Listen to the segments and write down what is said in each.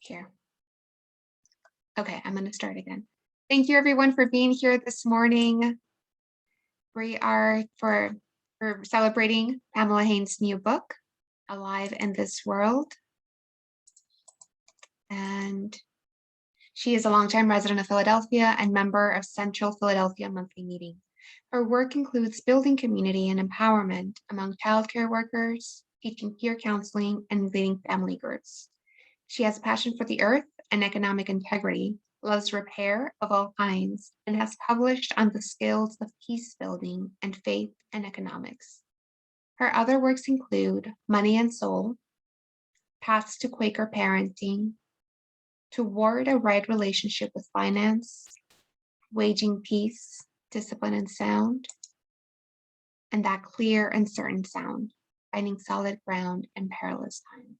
Here. Okay, I'm going to start again. Thank you everyone for being here this morning. We are for celebrating Pamela Haines' new book, Alive in This World. And she is a longtime resident of Philadelphia and member of Central Philadelphia Monthly Meeting. Her work includes building community and empowerment among childcare workers, teaching peer counseling, and leading family groups. She has a passion for the earth and economic integrity, loves repair of all kinds, and has published on the skills of peace building and faith and economics. Her other works include Money and Soul, Paths to Quaker Parenting, Toward a Right Relationship with Finance, Waging Peace, Discipline and Sound, and That Clear and Certain Sound, Finding Solid Ground in Perilous Times.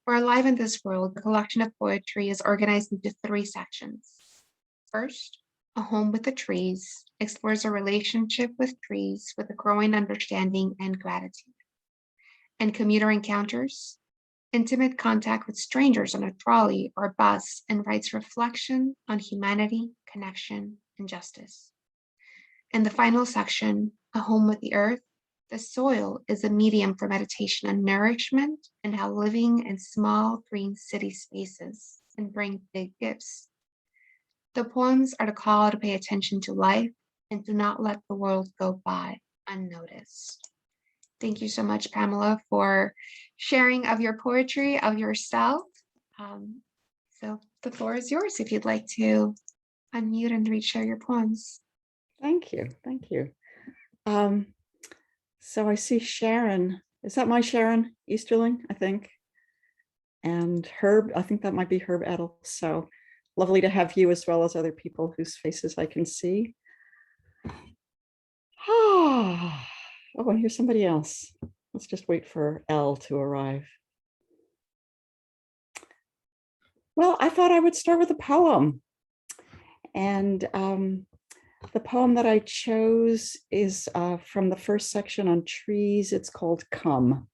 For Alive in This World, the collection of poetry is organized into 3 sections. First, A Home with the Trees explores a relationship with trees with a growing understanding and gratitude. And Commuter Encounters, intimate contact with strangers on a trolley or bus, invites reflection on humanity, connection, and justice. In the final section, A Home with the Earth, the soil is a medium for meditation on nourishment and how living in small green city spaces can bring big gifts. The poems are the call to pay attention to life and to not let the world go by unnoticed. Thank you so much, Pamela, for sharing of your poetry, of yourself. So the floor is yours if you'd like to unmute and share your poems. Thank you. Thank you. So I see Sharon. Is that my Sharon Easterling, I think? And Herb, I think that might be Herb Edel. So lovely to have you as well as other people whose faces I can see. Oh, and here's somebody else. Let's just wait for Elle to arrive. Well, I thought I would start with a poem. And the poem that I chose is from the first section on trees. It's called Come.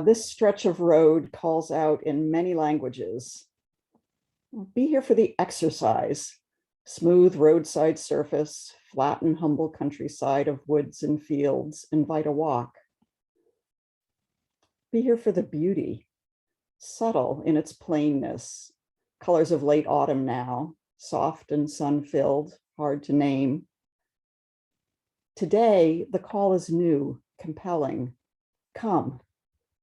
This stretch of road calls out in many languages. Be here for the exercise. Smooth roadside surface, flat and humble countryside of woods and fields invite a walk. Be here for the beauty, subtle in its plainness, colors of late autumn now, soft and sun-filled, hard to name. Today, the call is new, compelling. Come,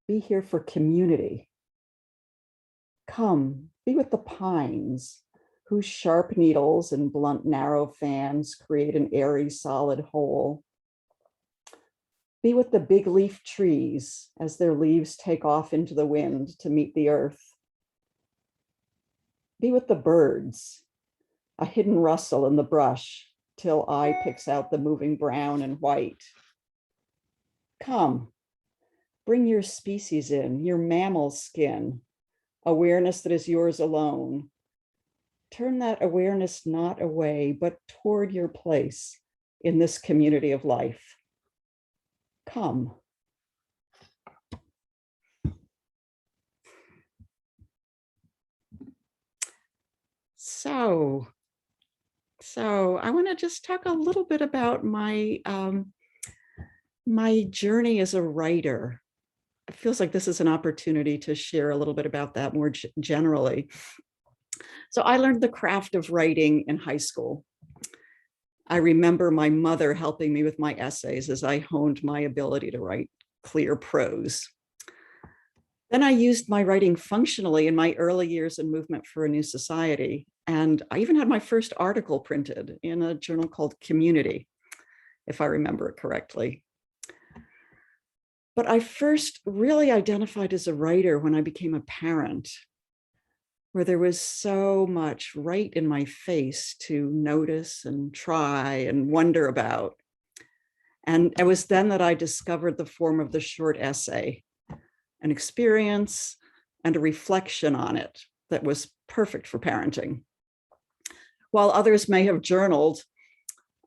be here for community. Come, be with the pines, whose sharp needles and blunt, narrow fans create an airy, solid whole. Be with the big leaf trees as their leaves take off into the wind to meet the earth. Be with the birds, a hidden rustle in the brush till eye picks out the moving brown and white. Come, bring your species in, your mammal skin, awareness that is yours alone. Turn that awareness not away, but toward your place in this community of life. Come. So I want to just talk a little bit about my my journey as a writer. It feels like this is an opportunity to share a little bit about that more generally. So I learned the craft of writing in high school. I remember my mother helping me with my essays as I honed my ability to write clear prose. Then I used my writing functionally in my early years in Movement for a New Society. And I even had my first article printed in a journal called Community, if I remember it correctly. But I first really identified as a writer when I became a parent, where there was so much right in my face to notice and try and wonder about. And it was then that I discovered the form of the short essay, an experience and a reflection on it that was perfect for parenting. While others may have journaled,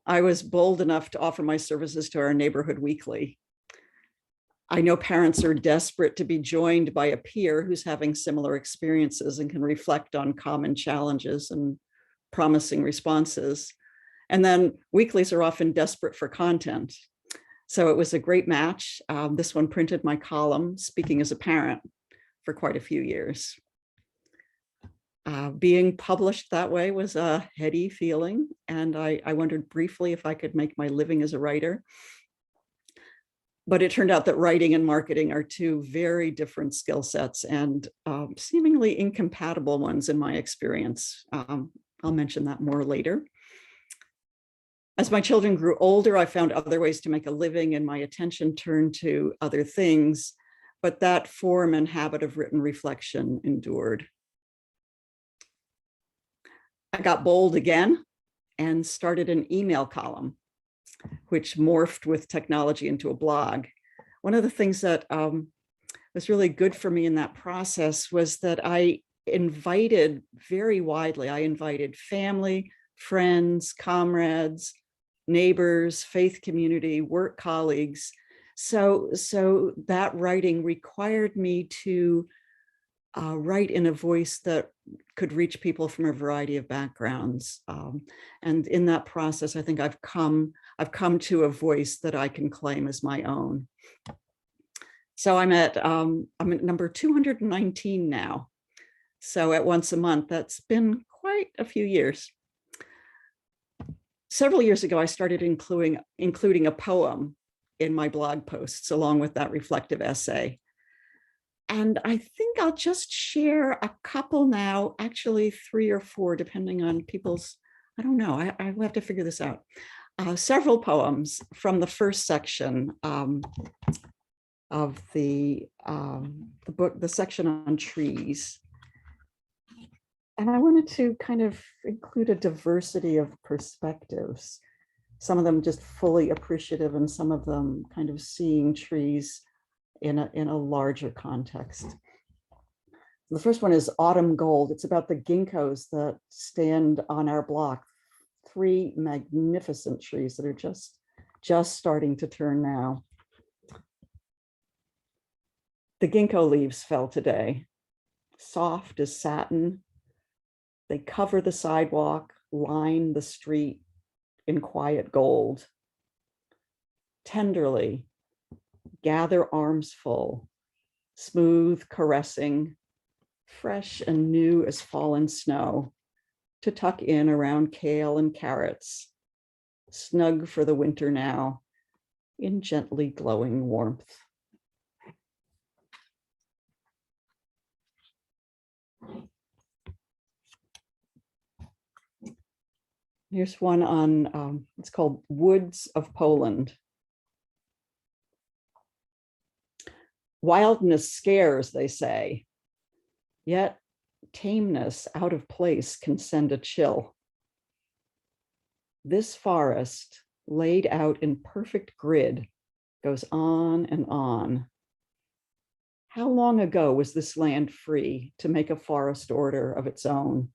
I was bold enough to offer my services to our neighborhood weekly. I know parents are desperate to be joined by a peer who's having similar experiences and can reflect on common challenges and promising responses. And then weeklies are often desperate for content. So it was a great match. This one printed my column, Speaking as a Parent, for quite a few years. Being published that way was a heady feeling, and I wondered briefly if I could make my living as a writer. But it turned out that writing and marketing are two very different skill sets and seemingly incompatible ones in my experience. I'll mention that more later. As my children grew older, I found other ways to make a living and my attention turned to other things, but that form and habit of written reflection endured. I got bold again and started an email column, which morphed with technology into a blog. One of the things that was really good for me in that process was that I invited very widely. I invited family, friends, comrades, neighbors, faith community, work colleagues. So that writing required me to write in a voice that could reach people from a variety of backgrounds. And in that process, I think I've come to a voice that I can claim as my own. So I'm at number 219 now. So at once a month, that's been quite a few years. Several years ago, I started including a poem in my blog posts along with that reflective essay. And I think I'll just share a couple now, actually 3 or 4, depending on people's, I don't know, I will have to figure this out. Several poems from the first section of the book, the section on trees. And I wanted to kind of include a diversity of perspectives, some of them just fully appreciative and some of them kind of seeing trees in a larger context. The first one is Autumn Gold. It's about the ginkgos that stand on our block. 3 magnificent trees that are just starting to turn now. The ginkgo leaves fell today, soft as satin. They cover the sidewalk, line the street in quiet gold. Tenderly, gather arms full, smooth, caressing, fresh and new as fallen snow, to tuck in around kale and carrots, snug for the winter now, in gently glowing warmth. Here's one on, it's called Woods of Poland. Wildness scares, they say, yet tameness out of place can send a chill. This forest, laid out in perfect grid, goes on and on. How long ago was this land free to make a forest order of its own?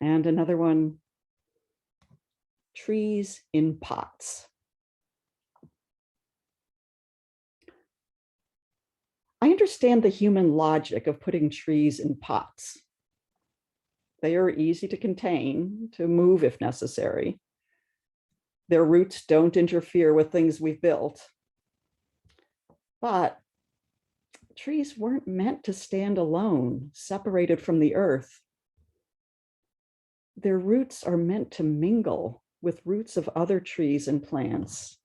And another one, Trees in Pots. I understand the human logic of putting trees in pots. They are easy to contain, to move if necessary. Their roots don't interfere with things we've built. But trees weren't meant to stand alone, separated from the earth. Their roots are meant to mingle with roots of other trees and plants,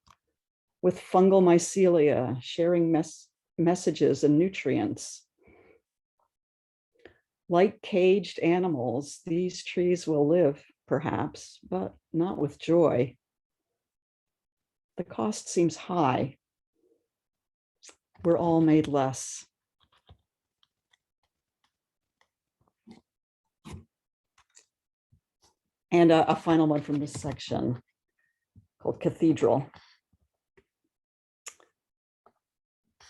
with fungal mycelia sharing messages and nutrients. Like caged animals, these trees will live, perhaps, but not with joy. The cost seems high. We're all made less. And a final one from this section called Cathedral.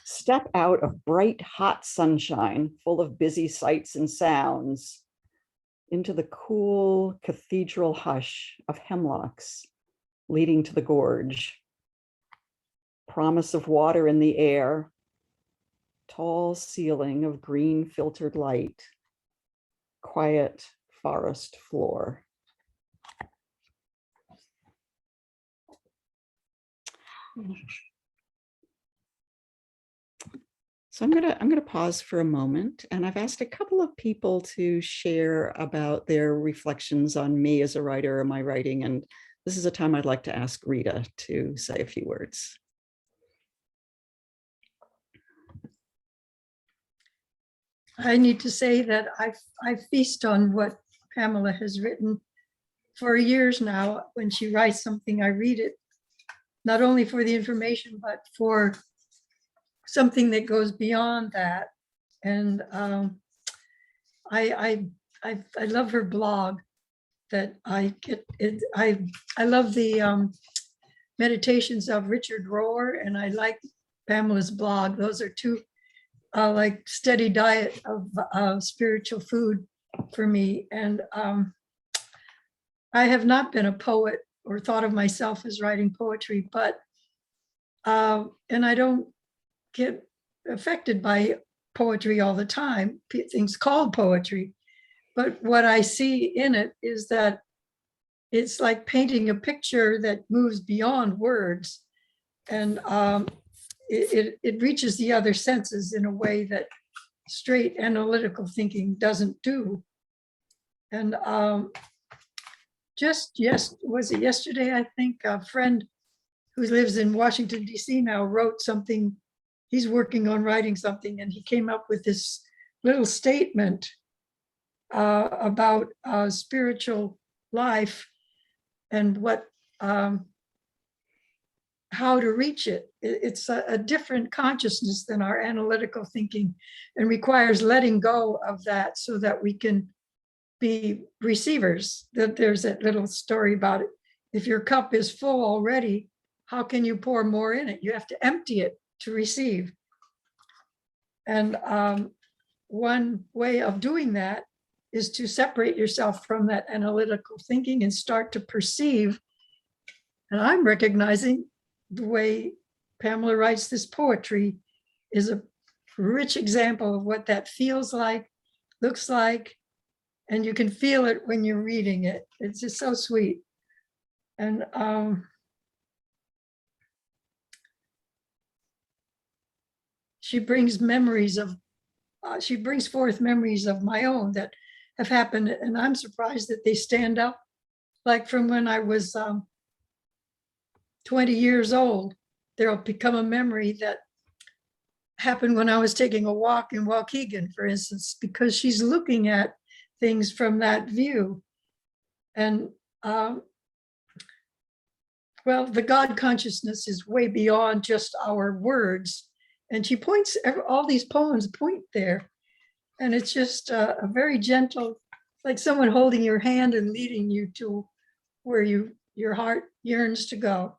Step out of bright, hot sunshine full of busy sights and sounds into the cool cathedral hush of hemlocks leading to the gorge. Promise of water in the air, tall ceiling of green filtered light, quiet forest floor. So I'm gonna pause for a moment, and I've asked a couple of people to share about their reflections on me as a writer or my writing, and this is a time I'd like to ask Rita to say a few words. I need to say that I feast on what Pamela has written for years now. When she writes something, I read it, not only for the information, but for something that goes beyond that. And I love her blog that I get. I love the meditations of Richard Rohr, and I like Pamela's blog. Those are two like steady diet of spiritual food for me. And I have not been a poet or thought of myself as writing poetry, but and I don't get affected by poetry all the time, things called poetry. But what I see in it is that it's like painting a picture that moves beyond words, and it reaches the other senses in a way that straight analytical thinking doesn't do. And was it yesterday, I think, a friend who lives in Washington, D.C. now wrote something. He's working on writing something, and he came up with this little statement about spiritual life and what how to reach it. It's a different consciousness than our analytical thinking, and requires letting go of that so that we can be receivers. That there's that little story about it. If your cup is full already, how can you pour more in it? You have to empty it to receive. And one way of doing that is to separate yourself from that analytical thinking and start to perceive. And I'm recognizing the way Pamela writes this poetry is a rich example of what that feels like, looks like, and you can feel it when you're reading it. It's just so sweet. And she brings forth memories of my own that have happened, and I'm surprised that they stand up. Like from when I was 20 years old, there'll become a memory that happened when I was taking a walk in Waukegan, for instance, because she's looking at things from that view. And well, the God consciousness is way beyond just our words. And she points, all these poems point there. And it's just a very gentle, like someone holding your hand and leading you to where your heart yearns to go.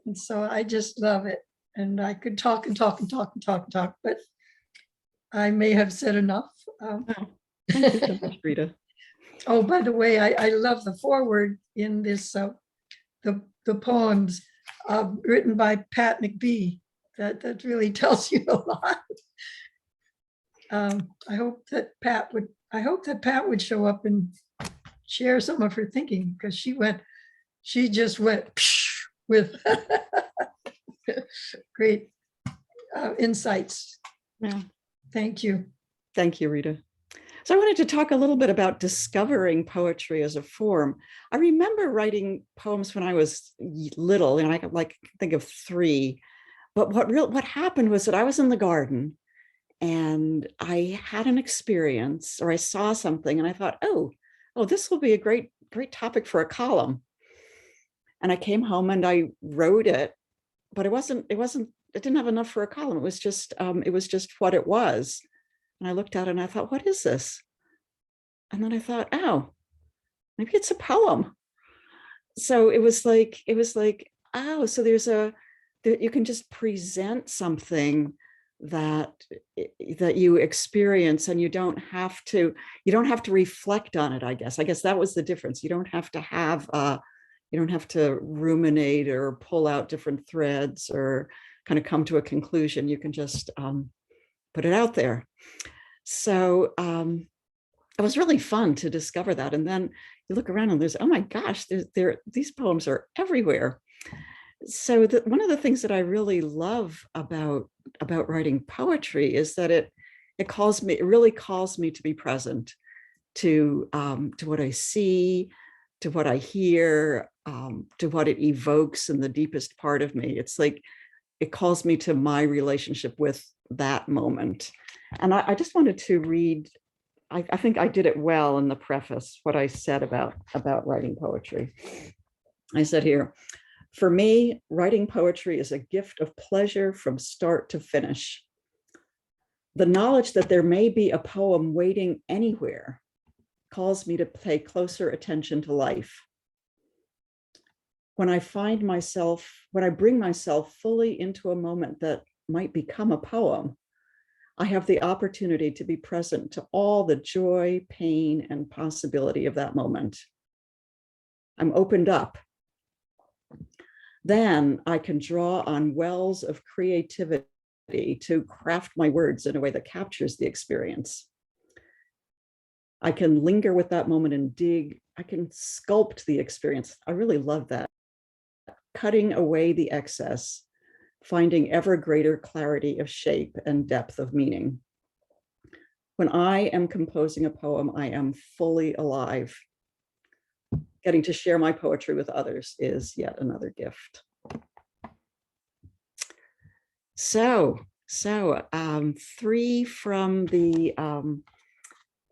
And so I just love it. And I could talk and talk and talk and talk and talk, but I may have said enough. Thank you so much, Rita. Oh, by the way, I love the foreword in this, the poems written by Pat McBee. That really tells you a lot. I hope that Pat would show up and share some of her thinking, because she just went with great insights. Yeah. Thank you. Thank you, Rita. So I wanted to talk a little bit about discovering poetry as a form. I remember writing poems when I was little, and I could think of 3. But what happened was that I was in the garden and I had an experience, or I saw something, and I thought, oh, this will be a great topic for a column. And I came home and I wrote it, but it didn't have enough for a column. It was just what it was. And I looked at it and I thought, what is this? And then I thought, oh, maybe it's a poem. So it was like, oh, so there's a that you can just present something that that you experience, and you don't have to reflect on it. I guess that was the difference. You don't have to ruminate or pull out different threads or kind of come to a conclusion. You can just put it out there. So it was really fun to discover that. And then you look around and there's, oh my gosh, these poems are everywhere. So one of the things that I really love about writing poetry is that it really calls me to be present to what I see, to what I hear, to what it evokes in the deepest part of me. It's like it calls me to my relationship with that moment. And I just wanted to read, I think I did it well in the preface, what I said about writing poetry. I said here, for me, writing poetry is a gift of pleasure from start to finish. The knowledge that there may be a poem waiting anywhere calls me to pay closer attention to life. When I bring myself fully into a moment that might become a poem, I have the opportunity to be present to all the joy, pain, and possibility of that moment. I'm opened up. Then I can draw on wells of creativity to craft my words in a way that captures the experience. I can linger with that moment and dig. I can sculpt the experience. I really love that. Cutting away the excess, finding ever greater clarity of shape and depth of meaning. When I am composing a poem, I am fully alive. Getting to share my poetry with others is yet another gift. So 3 from the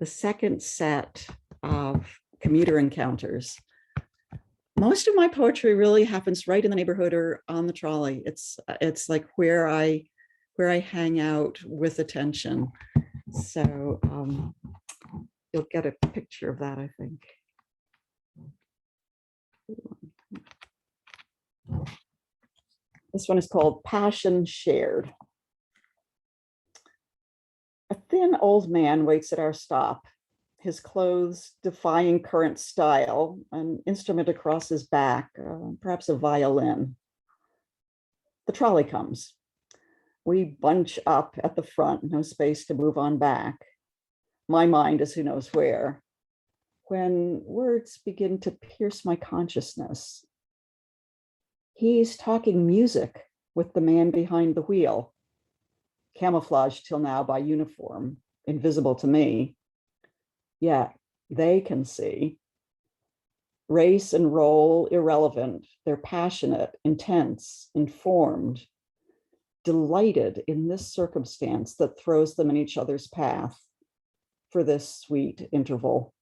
second set of commuter encounters. Most of my poetry really happens right in the neighborhood or on the trolley. It's like where I hang out with attention. So you'll get a picture of that, I think. This one is called Passion Shared. A thin old man waits at our stop, his clothes defying current style, an instrument across his back, perhaps a violin. The trolley comes. We bunch up at the front, no space to move on back. My mind is who knows where. When words begin to pierce my consciousness, he's talking music with the man behind the wheel, camouflaged till now by uniform, invisible to me. Yet they can see. Race and role irrelevant. They're passionate, intense, informed, delighted in this circumstance that throws them in each other's path for this sweet interval.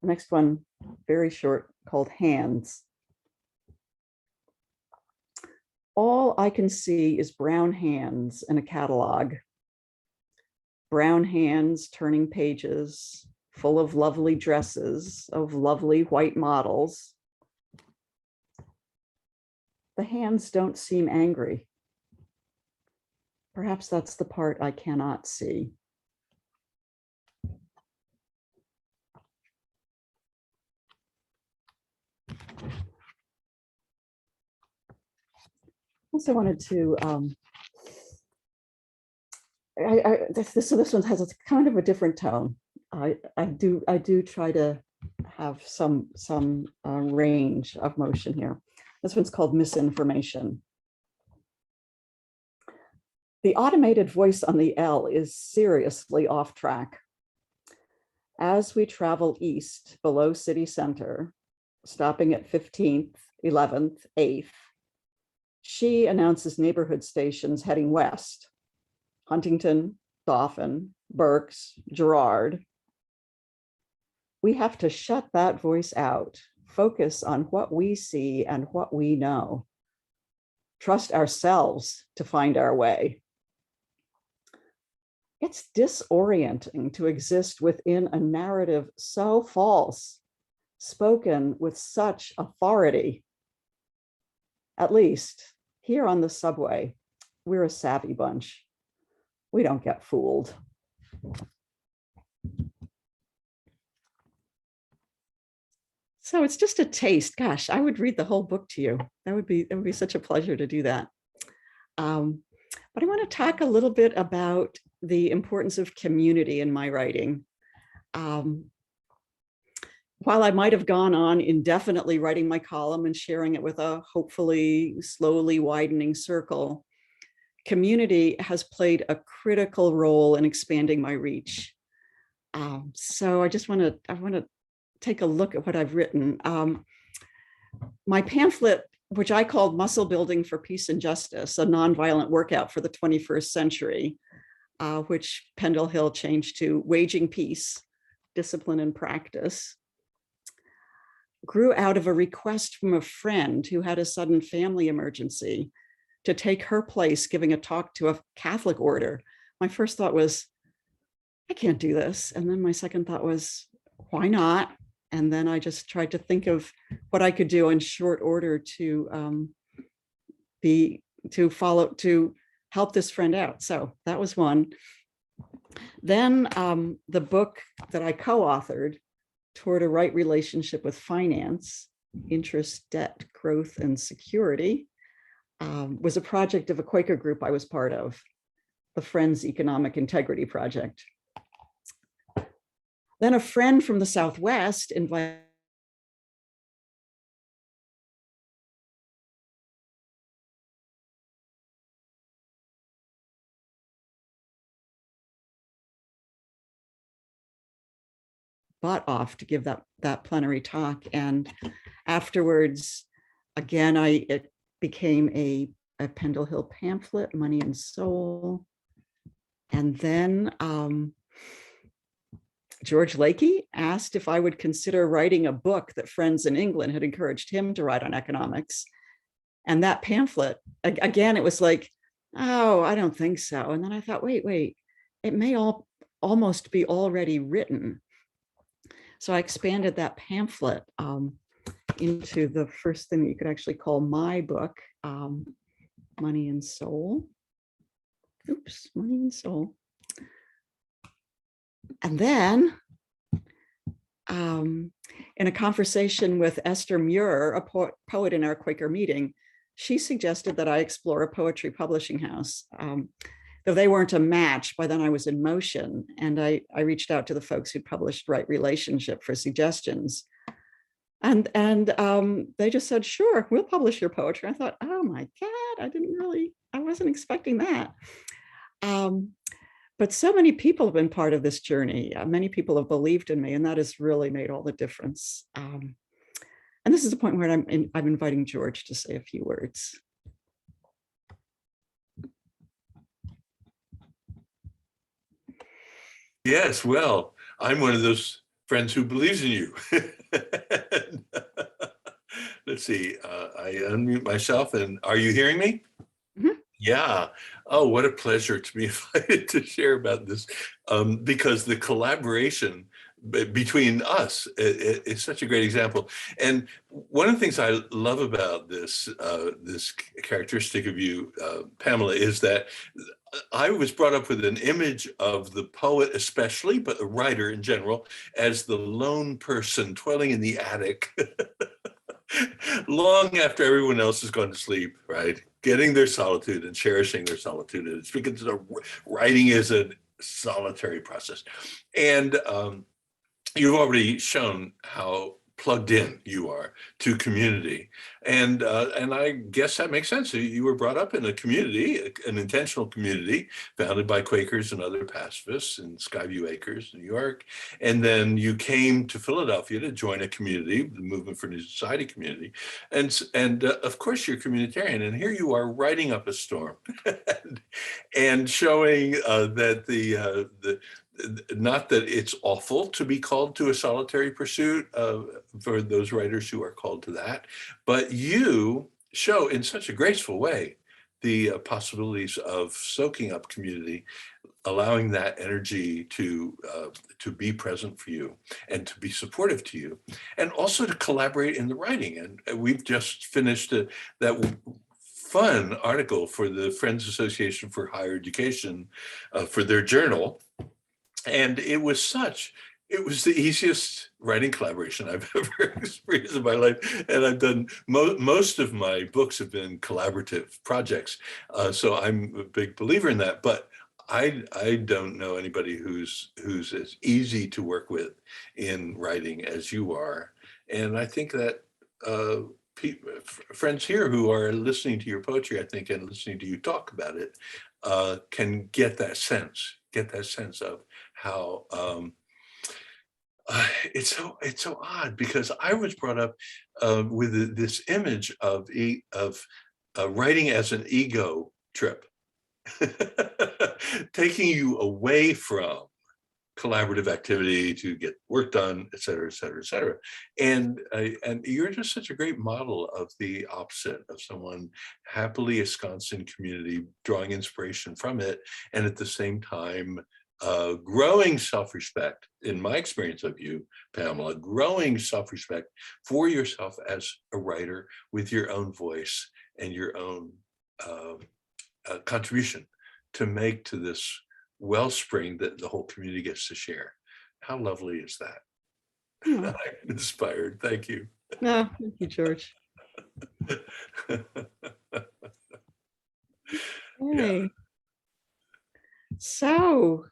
The next one, very short, called Hands. All I can see is brown hands in a catalog. Brown hands turning pages full of lovely dresses of lovely white models. The hands don't seem angry. Perhaps that's the part I cannot see. Also wanted to, this one has a kind of a different tone. I do try to have some range of motion here. This one's called Misinformation. The automated voice on the L is seriously off track. As we travel east below city center, stopping at 15th, 11th, 8th, she announces neighborhood stations heading west: Huntington, Dauphin, Berks, Girard. We have to shut that voice out, focus on what we see and what we know. Trust ourselves to find our way. It's disorienting to exist within a narrative so false, spoken with such authority. At least here on the subway, we're a savvy bunch. We don't get fooled. So it's just a taste. Gosh, I would read the whole book to you. That would be such a pleasure to do that. But I want to talk a little bit about the importance of community in my writing. While I might have gone on indefinitely writing my column and sharing it with a hopefully slowly widening circle, community has played a critical role in expanding my reach. So I want to take a look at what I've written. My pamphlet, which I called Muscle Building for Peace and Justice, a nonviolent workout for the 21st century, which Pendle Hill changed to Waging Peace, Discipline and Practice, grew out of a request from a friend who had a sudden family emergency to take her place giving a talk to a Catholic order. My first thought was, I can't do this. And then my second thought was, why not? And then I just tried to think of what I could do in short order to help this friend out. So that was one. Then the book that I co-authored, Toward a Right Relationship with Finance, Interest, Debt, Growth, and Security, was a project of a Quaker group I was part of, the Friends Economic Integrity Project. Then a friend from the Southwest invited butt off to give that plenary talk. And afterwards, again, it became a Pendle Hill pamphlet, Money and Soul. And then George Lakey asked if I would consider writing a book that friends in England had encouraged him to write on economics. And that pamphlet, again, it was like, oh, I don't think so. And then I thought, wait, it may almost be already written. So I expanded that pamphlet into the first thing that you could actually call my book, Money and Soul. Oops, Money and Soul. And then in a conversation with Esther Muir, a poet in our Quaker meeting, she suggested that I explore a poetry publishing house. Though they weren't a match, by then I was in motion, and I reached out to the folks who published Right Relationship for suggestions. And they just said, sure, we'll publish your poetry. I thought, oh my God, I wasn't expecting that. But so many people have been part of this journey. Many people have believed in me, and that has really made all the difference. And this is the point where I'm inviting George to say a few words. Yes, well, I'm one of those friends who believes in you. Let's see, I unmute myself, and are you hearing me? Mm-hmm. Yeah. Oh, what a pleasure to be invited to share about this, because the collaboration between us is such a great example. And one of the things I love about this characteristic of you, Pamela, is that I was brought up with an image of the poet especially, but a writer in general, as the lone person toiling in the attic long after everyone else has gone to sleep, right? Getting their solitude and cherishing their solitude. And it's because writing is a solitary process. And you've already shown how plugged in you are to community. And I guess that makes sense. You were brought up in a community, an intentional community founded by Quakers and other pacifists in Skyview Acres, New York. And then you came to Philadelphia to join a community, the Movement for New Society community. And of course you're communitarian, and here you are writing up a storm and showing that not that it's awful to be called to a solitary pursuit for those writers who are called to that, but you show in such a graceful way the possibilities of soaking up community allowing that energy to be present for you and to be supportive to you, and also to collaborate in the writing. And we've just finished that fun article for the Friends Association for Higher Education for their journal. And it was the easiest writing collaboration I've ever experienced in my life. And I've done, most of my books have been collaborative projects. So I'm a big believer in that, but I don't know anybody who's as easy to work with in writing as you are. And I think that friends here who are listening to your poetry, I think, and listening to you talk about it, can get that sense of how it's so odd, because I was brought up with this image of writing as an ego trip, taking you away from collaborative activity to get work done, et cetera, et cetera, et cetera. And you're just such a great model of the opposite, of someone happily ensconced in community, drawing inspiration from it, and at the same time, growing self-respect, in my experience of you, Pamela, growing self-respect for yourself as a writer with your own voice and your own contribution to make to this wellspring that the whole community gets to share. How lovely is that? Oh. I'm inspired. Thank you. No, thank you, George. Okay. So,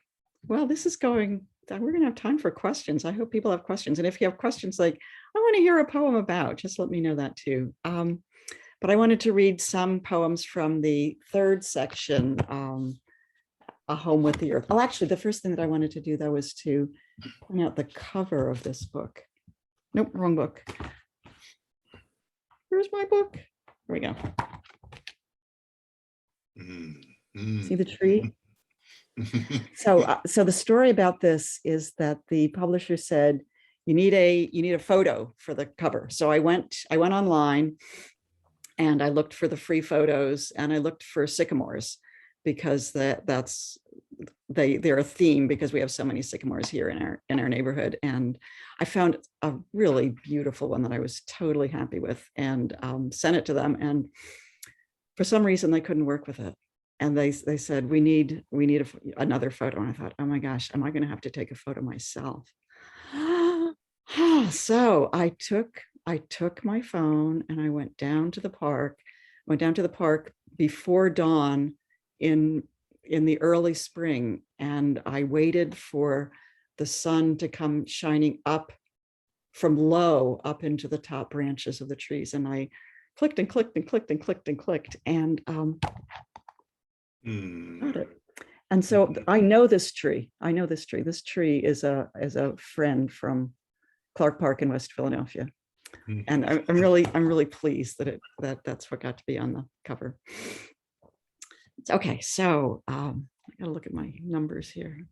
well, this is going, we're going to have time for questions. I hope people have questions. And if you have questions like, I want to hear a poem about, just let me know that too. But I wanted to read some poems from the third section, A Home with the Earth. Oh, actually, the first thing that I wanted to do, though, was to point out the cover of this book. Nope, wrong book. Where's my book? Here we go. See the tree? So the story about this is that the publisher said, you need a photo for the cover. So I went online and I looked for the free photos, and I looked for sycamores, because they're a theme, because we have so many sycamores here in our neighborhood. And I found a really beautiful one that I was totally happy with, and sent it to them. And for some reason they couldn't work with it. And they said, we need another photo. And I thought, oh my gosh, am I going to have to take a photo myself? So I took my phone and I went down to the park before dawn in the early spring. And I waited for the sun to come shining up from low up into the top branches of the trees. And I clicked and clicked and clicked and clicked and clicked. And got it. And so I know this tree. This tree is a friend from Clark Park in West Philadelphia. And I'm really pleased that that's what got to be on the cover. Okay, so I gotta look at my numbers here.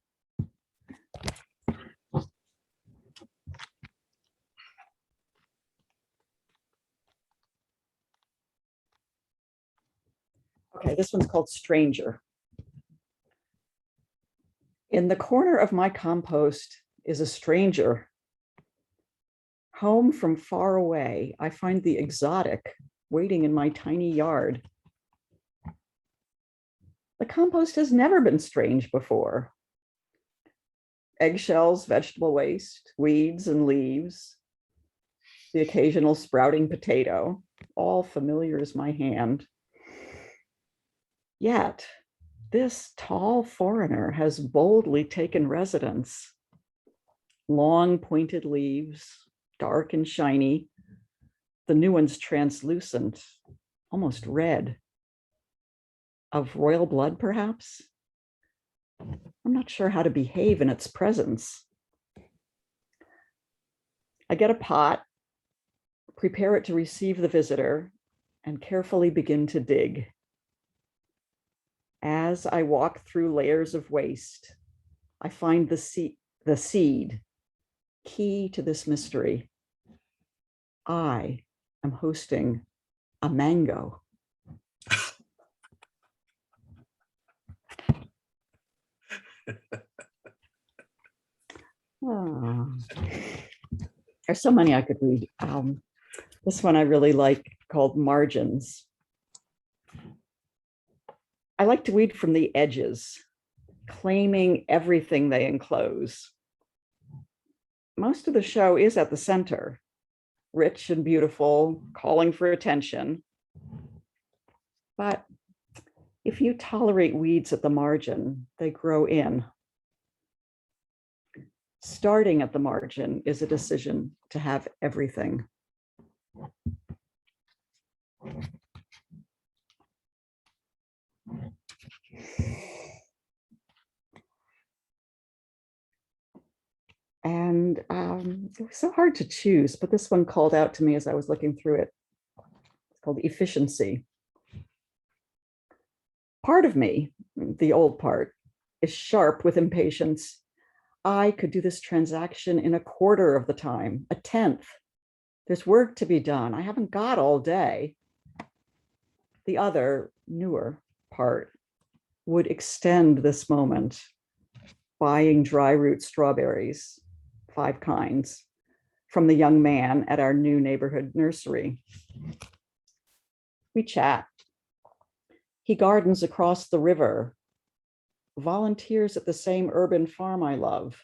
Okay, this one's called Stranger. In the corner of my compost is a stranger. Home from far away, I find the exotic waiting in my tiny yard. The compost has never been strange before. Eggshells, vegetable waste, weeds and leaves, the occasional sprouting potato, all familiar as my hand. Yet, this tall foreigner has boldly taken residence. Long pointed leaves, dark and shiny. The new one's translucent, almost red. Of royal blood, perhaps? I'm not sure how to behave in its presence. I get a pot, prepare it to receive the visitor, and carefully begin to dig. As I walk through layers of waste, I find the seed, key to this mystery. I am hosting a mango. Oh. There's so many I could read. This one I really like, called Margins. I like to read from the edges, claiming everything they enclose. Most of the show is at the center, rich and beautiful, calling for attention. But if you tolerate weeds at the margin, they grow in. Starting at the margin is a decision to have everything. And it was so hard to choose, but this one called out to me as I was looking through it. It's called Efficiency. Part of me, the old part, is sharp with impatience. I could do this transaction in a quarter of the time, a tenth. There's work to be done. I haven't got all day. The other, newer part would extend this moment, buying dry root strawberries, 5 kinds, from the young man at our new neighborhood nursery. We chat. He gardens across the river, volunteers at the same urban farm I love,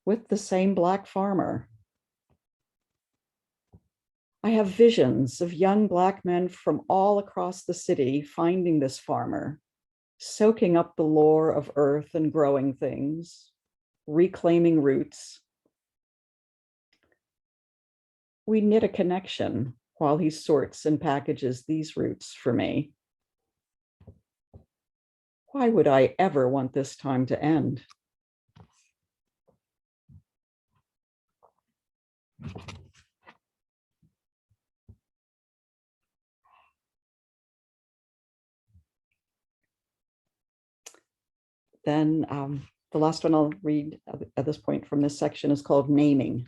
with the same Black farmer. I have visions of young Black men from all across the city finding this farmer, soaking up the lore of earth and growing things, reclaiming roots. We knit a connection while he sorts and packages these roots for me. Why would I ever want this time to end? Then the last one I'll read at this point from this section is called Naming.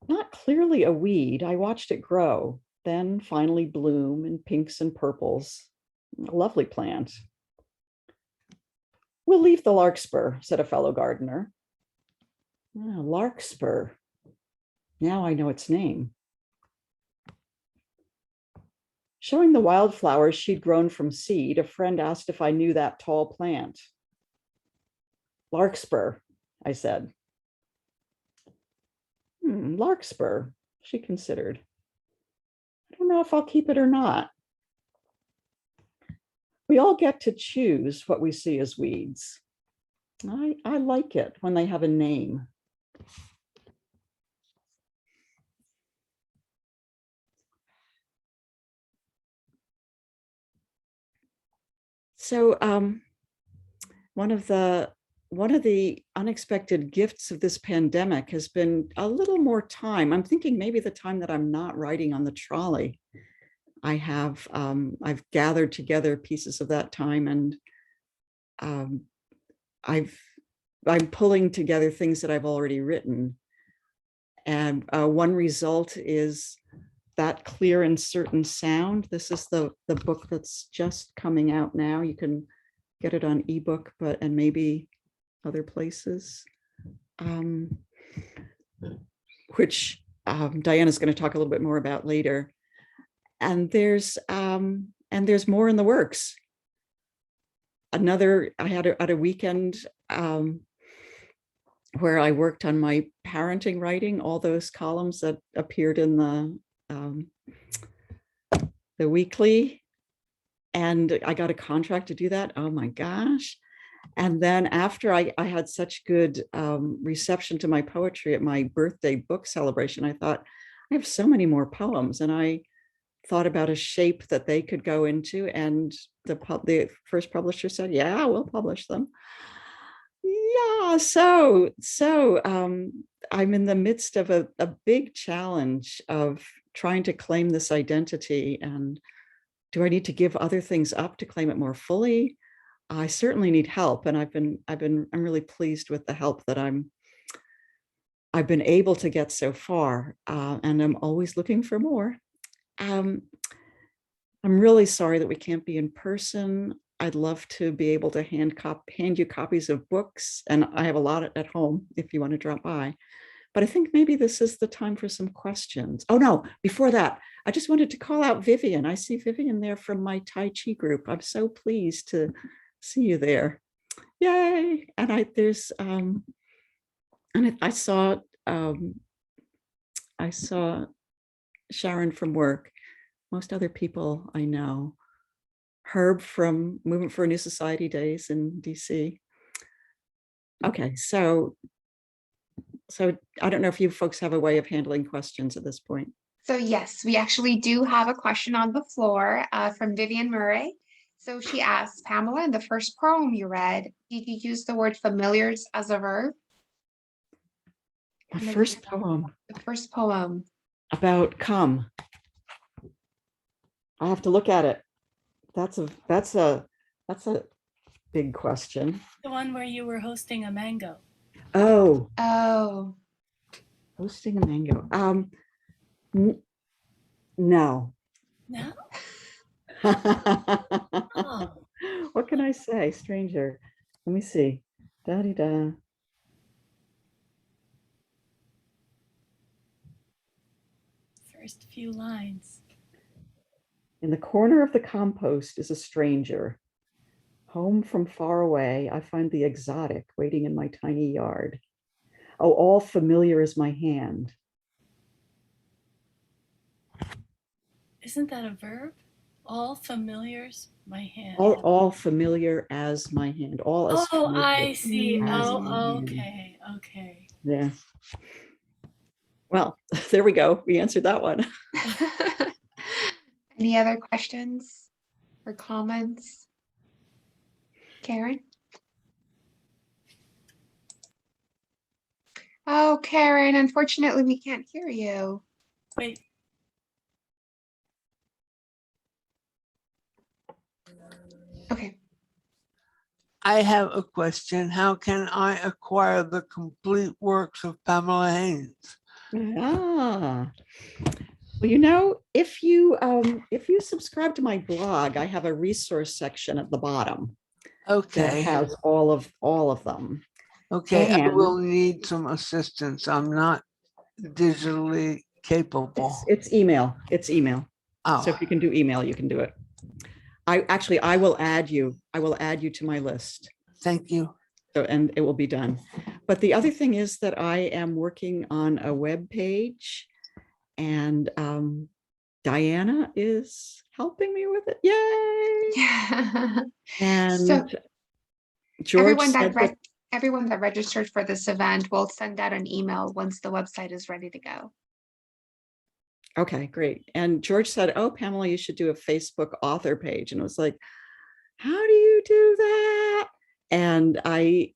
Not clearly a weed, I watched it grow, then finally bloom in pinks and purples. A lovely plant. We'll leave the larkspur, said a fellow gardener. Ah, larkspur. Now I know its name. Showing the wildflowers she'd grown from seed, a friend asked if I knew that tall plant. Larkspur, I said. Larkspur, she considered. I don't know if I'll keep it or not. We all get to choose what we see as weeds. I like it when they have a name. So one of the unexpected gifts of this pandemic has been a little more time. I'm thinking maybe the time that I'm not riding on the trolley. I've gathered together pieces of that time, and I'm pulling together things that I've already written. And one result is that clear and certain sound. This is the book that's just coming out now. You can get it on ebook, and maybe other places, which Diana's going to talk a little bit more about later. And there's more in the works. I had a weekend where I worked on my parenting writing, all those columns that appeared in the weekly, and I got a contract to do that. Oh my gosh. And then after I had such good reception to my poetry at my birthday book celebration, I thought, I have so many more poems, and I thought about a shape that they could go into, and the first publisher said, yeah, we'll publish them. Yeah, so I'm in the midst of a big challenge of trying to claim this identity, and do I need to give other things up to claim it more fully? I certainly need help, and I'm really pleased with the help that I've been able to get so far, and I'm always looking for more. I'm really sorry that we can't be in person. I'd love to be able to hand you copies of books, and I have a lot at home if you want to drop by. But I think maybe this is the time for some questions. Oh no, before that, I just wanted to call out Vivian. I see Vivian there from my Tai Chi group. I'm so pleased to see you there. Yay! And I saw Sharon from work. Most other people I know. Herb from Movement for a New Society Days in DC. Okay, so I don't know if you folks have a way of handling questions at this point. So yes, we actually do have a question on the floor from Vivian Murray. So she asks, Pamela, in the first poem you read, did you use the word familiars as a verb? The first poem. The first poem. About come. I'll have to look at it. That's a big question. The one where you were hosting a mango. Oh, Oh, hosting a mango. No. No? What Oh, can I say? Stranger. Let me see. Da-di-da. first few lines. In the corner of the compost is a stranger. Home from far away, I find the exotic waiting in my tiny yard. Oh, all familiar is my hand. Isn't that a verb? All familiars, my hand. All familiar as my hand. All as Oh, familiar I see. as my Oh, hand. okay. Okay. Yeah. Well, there we go. We answered that one. any other questions or comments? Karen? Oh, Karen, unfortunately, we can't hear you. Wait. Okay. I have a question. How can I acquire the complete works of Pamela Haines? Ah. Well, if you subscribe to my blog, I have a resource section at the bottom that Okay, has all of them. okay, I And- will need some assistance. I'm not digitally capable. It's email. It's email. So Oh, if you can do email, you can do it. I will add you. I will add you to my list. thank you. So, and it will be done. But the other thing is that I am working on a web page, and Diana is helping me with it. Yay! Yeah. And So George everyone said that everyone that registered for this event will send out an email once the website is ready to go. okay, great. And George said, oh, Pamela, you should do a Facebook author page. And it was like, how do you do that? And I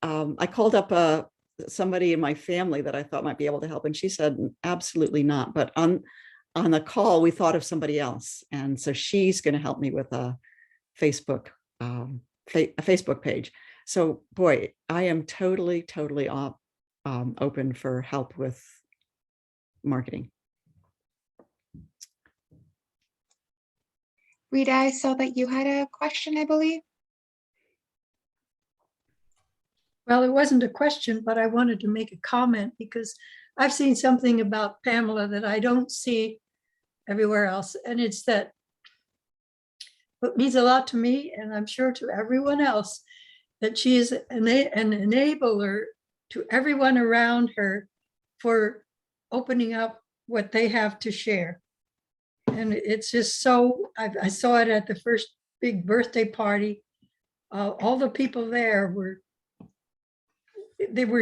called up somebody in my family that I thought might be able to help. And she said, absolutely not. But on the call, we thought of somebody else. And so she's going to help me with a Facebook, a Facebook page. So boy, I am totally open for help with marketing. Rita, I saw that you had a question, I believe. Well, it wasn't a question, but I wanted to make a comment because I've seen something about Pamela that I don't see everywhere else. And it's that what means a lot to me, and I'm sure to everyone else, that she is an enabler to everyone around her for opening up what they have to share. And it's just so, I saw it at the first big birthday party. All the people there were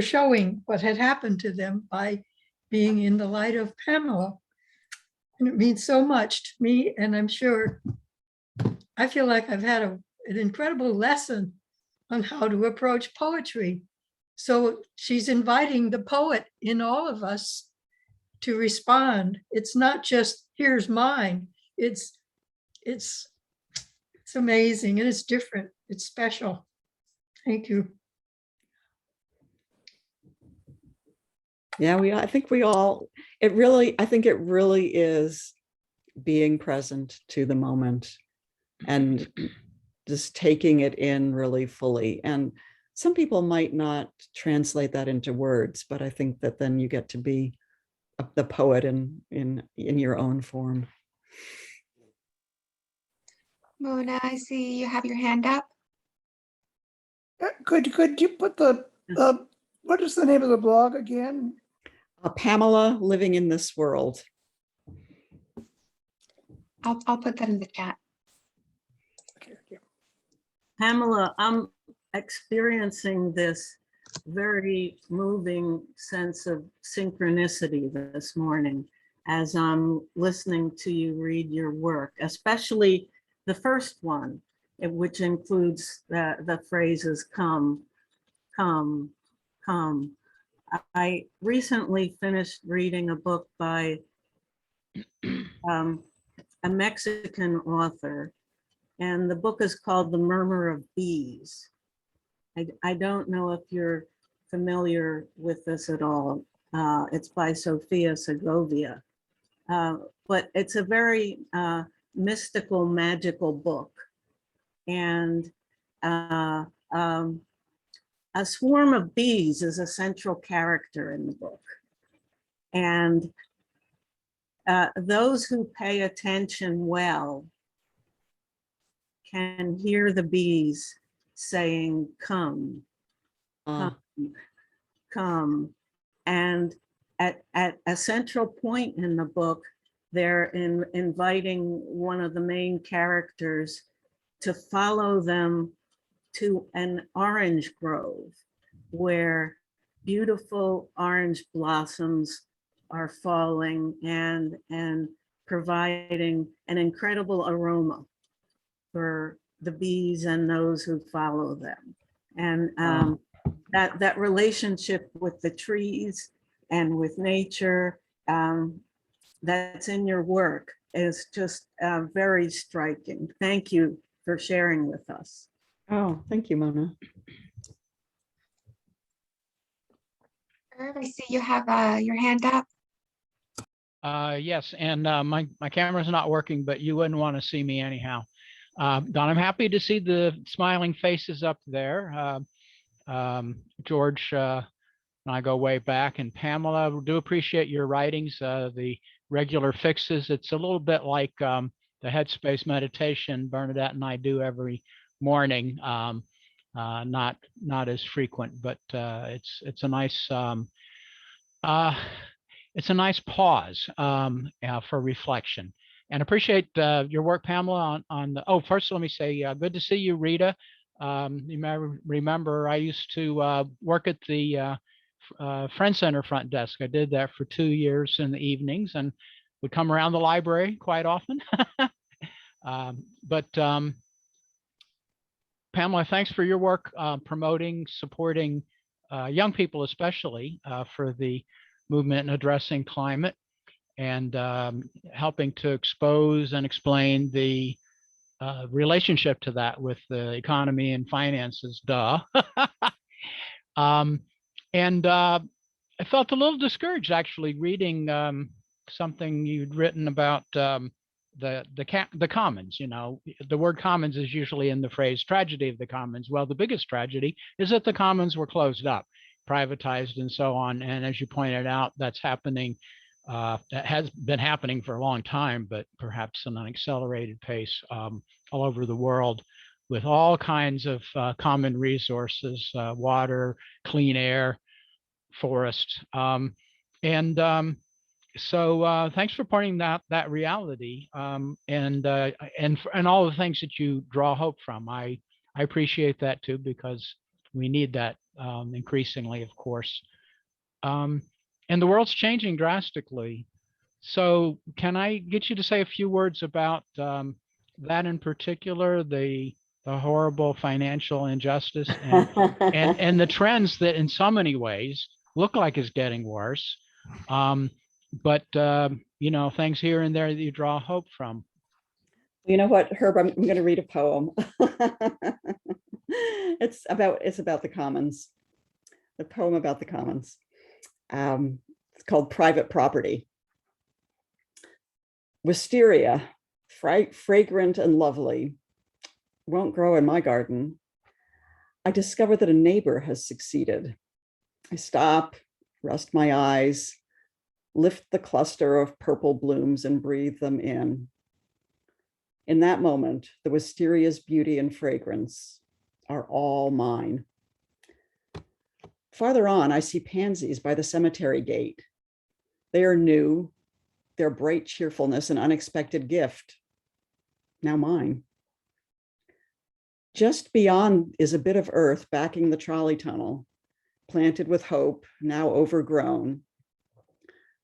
showing what had happened to them by being in the light of Pamela. And it means so much to me. And I'm sure, I feel like I've had an incredible lesson on how to approach poetry. So she's inviting the poet in all of us to respond. It's not just, here's mine. It's amazing and it's different. It's special. Thank you. Yeah, I think it really is being present to the moment and just taking it in really fully. And some people might not translate that into words, but I think that then you get to be the poet in your own form. Mona, I see you have your hand up. Could you put what is the name of the blog again? Pamela, Living in This World. I'll put that in the chat. Okay, okay. Pamela, I'm experiencing this very moving sense of synchronicity this morning as I'm listening to you read your work, especially the first one, which includes the phrases come, come, come. I recently finished reading a book by a Mexican author, and the book is called The Murmur of Bees. I don't know if you're familiar with this at all. It's by Sofia Segovia, but it's a very mystical, magical book. And a swarm of bees is a central character in the book. And those who pay attention well can hear the bees saying, come, come, come. And at a central point in the book, they're inviting one of the main characters to follow them to an orange grove where beautiful orange blossoms are falling and providing an incredible aroma for the bees and those who follow them. And that relationship with the trees and with nature that's in your work is just very striking. Thank you for sharing with us. Oh, thank you, Mona. Herb, I see you have your hand up. Yes, and my camera's not working, but you wouldn't want to see me anyhow. Don, I'm happy to see the smiling faces up there. George and I go way back, and Pamela, do appreciate your writings, the regular fixes. It's a little bit like the Headspace meditation Bernadette and I do every morning. Not as frequent, but it's a nice it's a nice pause for reflection. And appreciate your work, Pamela, on the, first let me say, good to see you, Rita. You may remember I used to work at the Friend Center front desk. I did that for 2 years in the evenings and would come around the library quite often. Pamela, thanks for your work promoting, supporting young people, especially for the movement and addressing climate, and helping to expose and explain the relationship to that with the economy and finances, duh. And I felt a little discouraged actually reading something you'd written about the commons. You know, the word commons is usually in the phrase tragedy of the commons. Well, the biggest tragedy is that the commons were closed up, privatized, and so on. And as you pointed out, that's happening. That has been happening for a long time, but perhaps on an accelerated pace all over the world, with all kinds of common resources, water, clean air, forest. So thanks for pointing out that reality and all the things that you draw hope from. I appreciate that too, because we need that increasingly, of course. And the world's changing drastically. So can I get you to say a few words about that in particular, the horrible financial injustice and the trends that in so many ways look like it's getting worse. But you know, things here and there that you draw hope from. You know what, Herb, I'm going to read a poem. It's about the commons, the poem about the commons. It's called Private Property. Wisteria, fragrant and lovely, won't grow in my garden, I discover that a neighbor has succeeded. I stop, rest my eyes, lift the cluster of purple blooms and breathe them in. In that moment, the wisteria's beauty and fragrance are all mine. Farther on, I see pansies by the cemetery gate. They are new, their bright cheerfulness an unexpected gift, now mine. Just beyond is a bit of earth backing the trolley tunnel, planted with hope, now overgrown.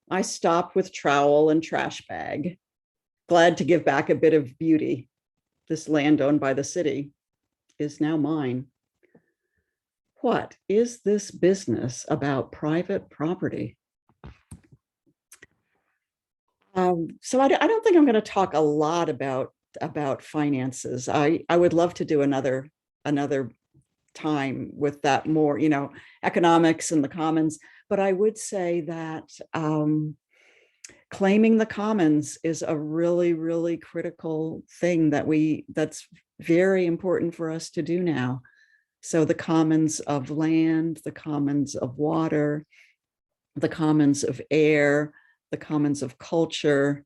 I stop with trowel and trash bag, glad to give back a bit of beauty. This land owned by the city is now mine. What is this business about private property? So I don't think I'm going to talk a lot about finances. I would love to do another time with that more, economics and the commons. But I would say that claiming the commons is a really, really critical thing that's very important for us to do now. So the commons of land, the commons of water, the commons of air, the commons of culture,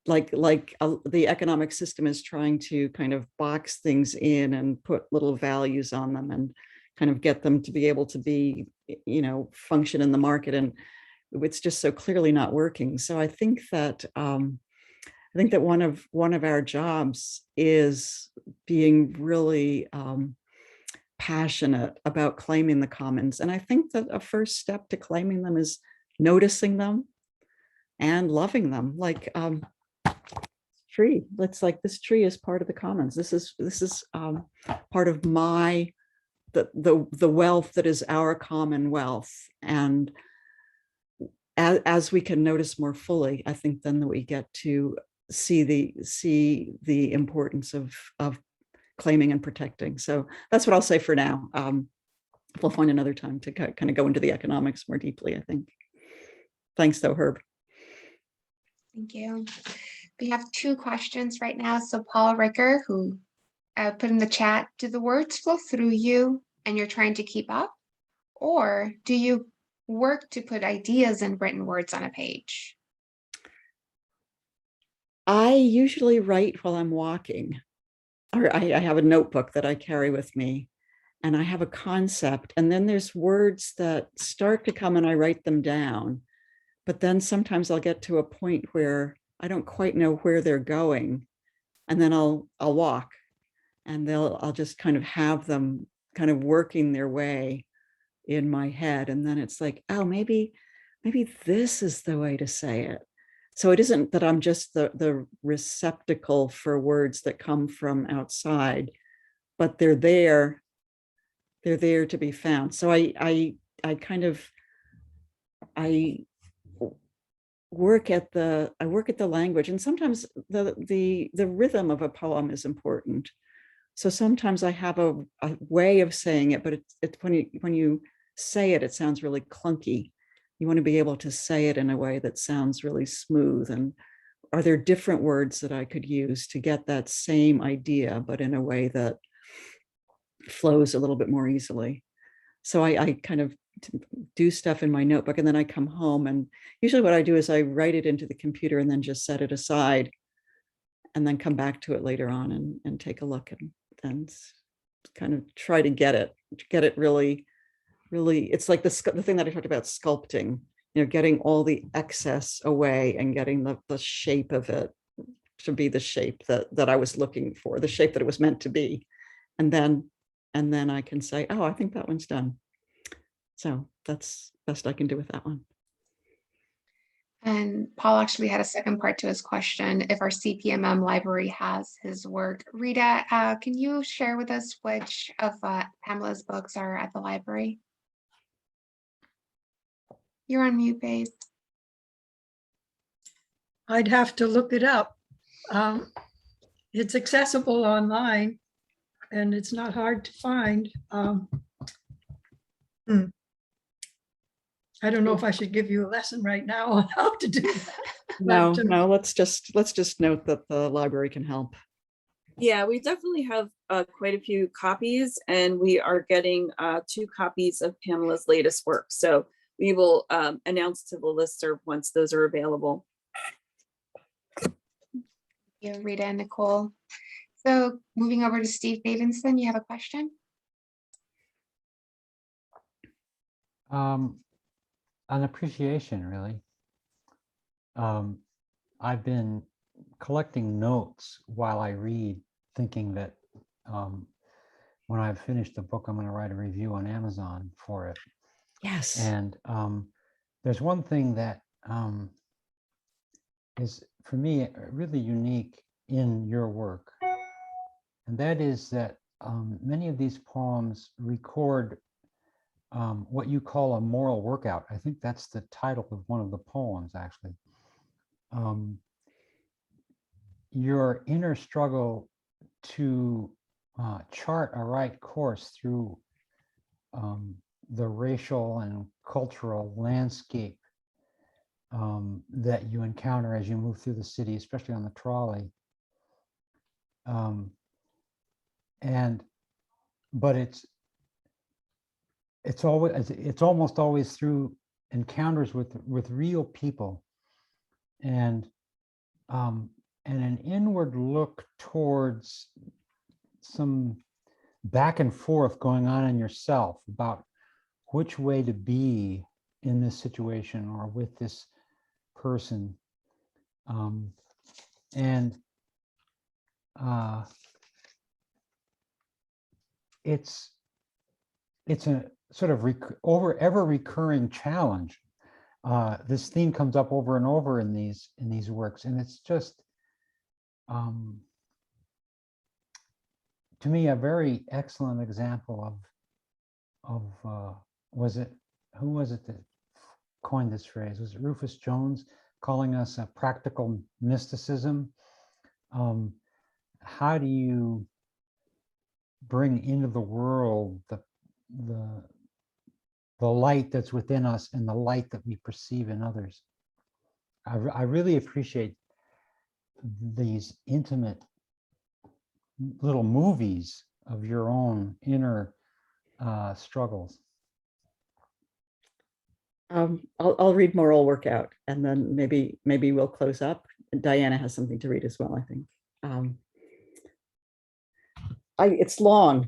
the economic system is trying to kind of box things in and put little values on them and kind of get them to be able to be, function in the market. And it's just so clearly not working. So I think that one of our jobs is being really passionate about claiming the commons. And I think that a first step to claiming them is noticing them and loving them. Like tree, that's like, this tree is part of the commons. This is part of the wealth that is our common wealth. And as we can notice more fully, I think then that we get to see the importance of claiming and protecting. So that's what I'll say for now. We'll find another time to kind of go into the economics more deeply, I think. Thanks though, Herb. Thank you. We have 2 questions right now. So Paul Ricker, who put in the chat, do the words flow through you and you're trying to keep up? Or do you work to put ideas in written words on a page? I usually write while I'm walking, or I have a notebook that I carry with me, and I have a concept, and then there's words that start to come and I write them down. But then sometimes I'll get to a point where I don't quite know where they're going, and then I'll walk, and I'll just kind of have them kind of working their way in my head, and then it's like, oh, maybe this is the way to say it. So it isn't that I'm just the receptacle for words that come from outside, but they're there to be found. So I work at the language, and sometimes the rhythm of a poem is important. So sometimes I have a way of saying it, but it's when you say it, it sounds really clunky. You want to be able to say it in a way that sounds really smooth. And are there different words that I could use to get that same idea, but in a way that flows a little bit more easily? So I kind of do stuff in my notebook, and then I come home, and usually what I do is I write it into the computer and then just set it aside, and then come back to it later on and take a look and kind of try to get it really, it's like the thing that I talked about, sculpting, getting all the excess away and getting the shape of it to be the shape that I was looking for, the shape that it was meant to be. And then I can say, oh, I think that one's done. So that's best I can do with that one. And Paul actually had a second part to his question. If our CPMM library has his work, Rita, can you share with us which of Pamela's books are at the library? You're on mute, babe. I'd have to look it up. It's accessible online and it's not hard to find. I don't know if I should give you a lesson right now on how to do that. No, let's just note that the library can help. Yeah, we definitely have quite a few copies, and we are getting 2 copies of Pamela's latest work. So we will announce to the listserv once those are available. You, Rita and Nicole. So moving over to Steve Davidson, you have a question? An appreciation, really. I've been collecting notes while I read, thinking that when I've finished the book, I'm going to write a review on Amazon for it. Yes. And there's one thing that is, for me, really unique in your work. And that is that many of these poems record what you call a moral workout. I think that's the title of one of the poems, actually. Your inner struggle to chart a right course through the racial and cultural landscape that you encounter as you move through the city, especially on the trolley. But it's almost always through encounters with real people, and an inward look towards some back and forth going on in yourself about which way to be in this situation or with this person. It's a sort of ever recurring challenge. This theme comes up over and over in these works, and it's just to me a very excellent example of who was it that coined this phrase? Was it Rufus Jones, calling us a practical mysticism? How do you bring into the world the light that's within us and the light that we perceive in others? I really appreciate these intimate little movies of your own inner struggles. I'll read Moral Workout, and then maybe we'll close up. Diana has something to read as well, I think. It's long,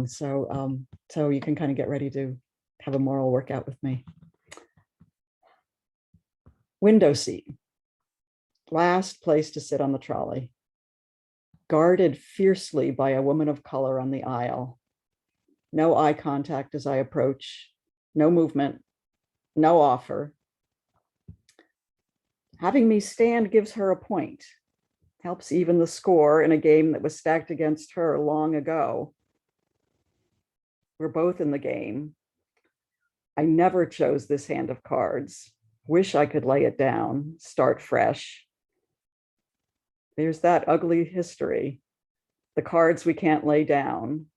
so you can kind of get ready to have a moral workout with me. Window seat. Last place to sit on the trolley. Guarded fiercely by a woman of color on the aisle. No eye contact as I approach. No movement. No offer. Having me stand gives her a point. Helps even the score in a game that was stacked against her long ago. We're both in the game. I never chose this hand of cards. Wish I could lay it down, start fresh. There's that ugly history. The cards we can't lay down.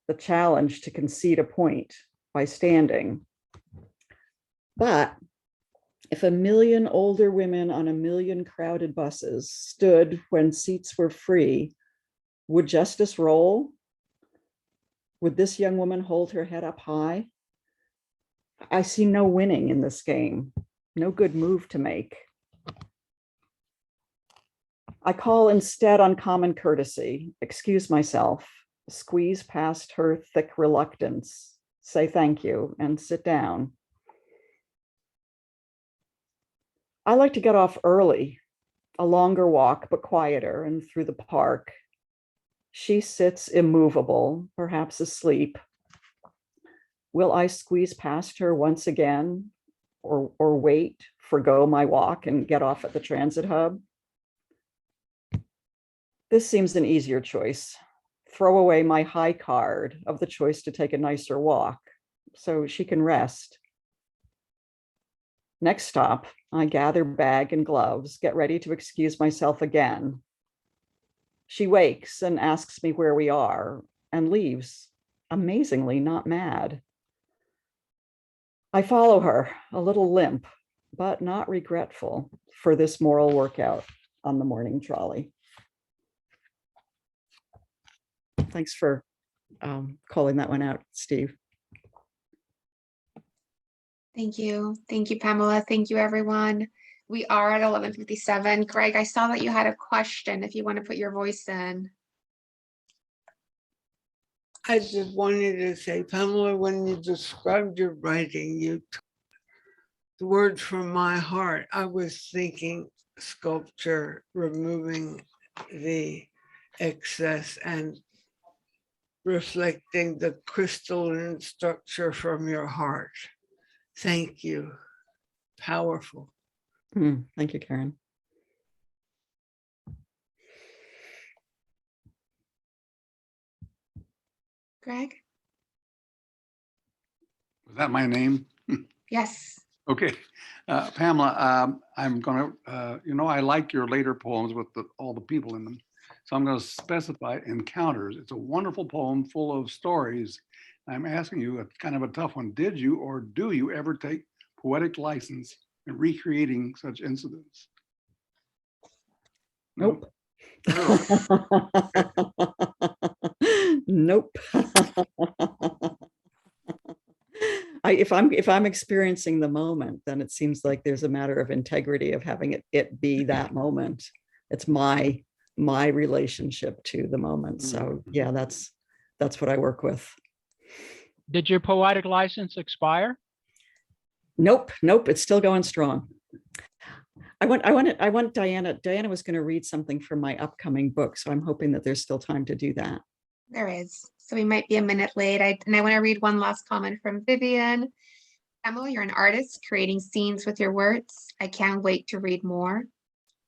The challenge to concede a point by standing. But if a million older women on a million crowded buses stood when seats were free, would justice roll? Would this young woman hold her head up high? I see no winning in this game, no good move to make. I call instead on common courtesy, excuse myself, squeeze past her thick reluctance, say thank you, and sit down. I like to get off early, a longer walk, but quieter, and through the park. She sits immovable, perhaps asleep. Will I squeeze past her once again, or wait, forgo my walk, and get off at the transit hub? This seems an easier choice. Throw away my high card of the choice to take a nicer walk, so she can rest. Next stop, I gather bag and gloves, get ready to excuse myself again. She wakes and asks me where we are and leaves, amazingly not mad. I follow her, a little limp, but not regretful for this moral workout on the morning trolley. Thanks for calling that one out, Steve. Thank you. Thank you, Pamela. Thank you, everyone. We are at 11:57. Greg, I saw that you had a question if you want to put your voice in. I just wanted to say, Pamela, when you described your writing, you took the words from my heart. I was thinking sculpture, removing the excess and reflecting the crystalline structure from your heart. Thank you. Powerful. Thank you, Karen. Greg? Was that my name? Yes. Okay. Pamela, I'm going to, I like your later poems with all the people in them. So I'm going to specify encounters. It's a wonderful poem full of stories. I'm asking you a kind of a tough one. Did you or do you ever take poetic license in recreating such incidents? Nope. Nope. If I'm experiencing the moment, then it seems like there's a matter of integrity of having it be that moment. It's my relationship to the moment. So yeah, that's what I work with. Did your poetic license expire? Nope. It's still going strong. I want Diana. Diana was going to read something from my upcoming book, so I'm hoping that there's still time to do that. There is. So we might be a minute late. And I want to read one last comment from Vivian. Pamela, you're an artist creating scenes with your words. I can't wait to read more.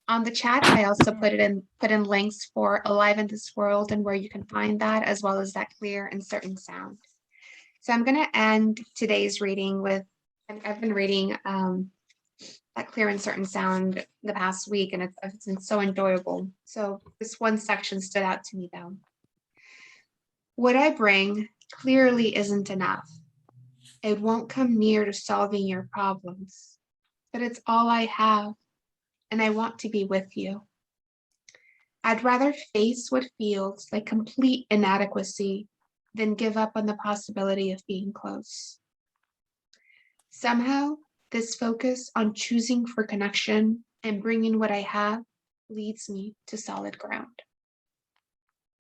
On the chat, I also put in links for Alive in This World and where you can find that, as well as that clear and certain sound. So I'm going to end today's reading with, I've been reading that clear and certain sound the past week, and it's been so enjoyable. So this one section stood out to me though. What I bring clearly isn't enough. It won't come near to solving your problems, but it's all I have, and I want to be with you. I'd rather face what feels like complete inadequacy than give up on the possibility of being close. Somehow, this focus on choosing for connection and bringing what I have leads me to solid ground.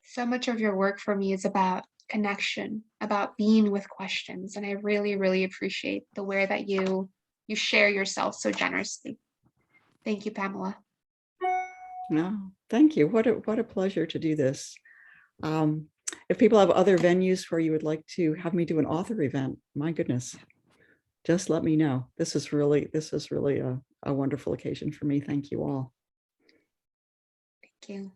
So much of your work for me is about connection, about being with questions, and I really, really appreciate the way that you share yourself so generously. Thank you, Pamela. No, thank you. What a pleasure to do this. If people have other venues where you would like to have me do an author event, my goodness, just let me know. This is really a wonderful occasion for me. Thank you all. Thank you.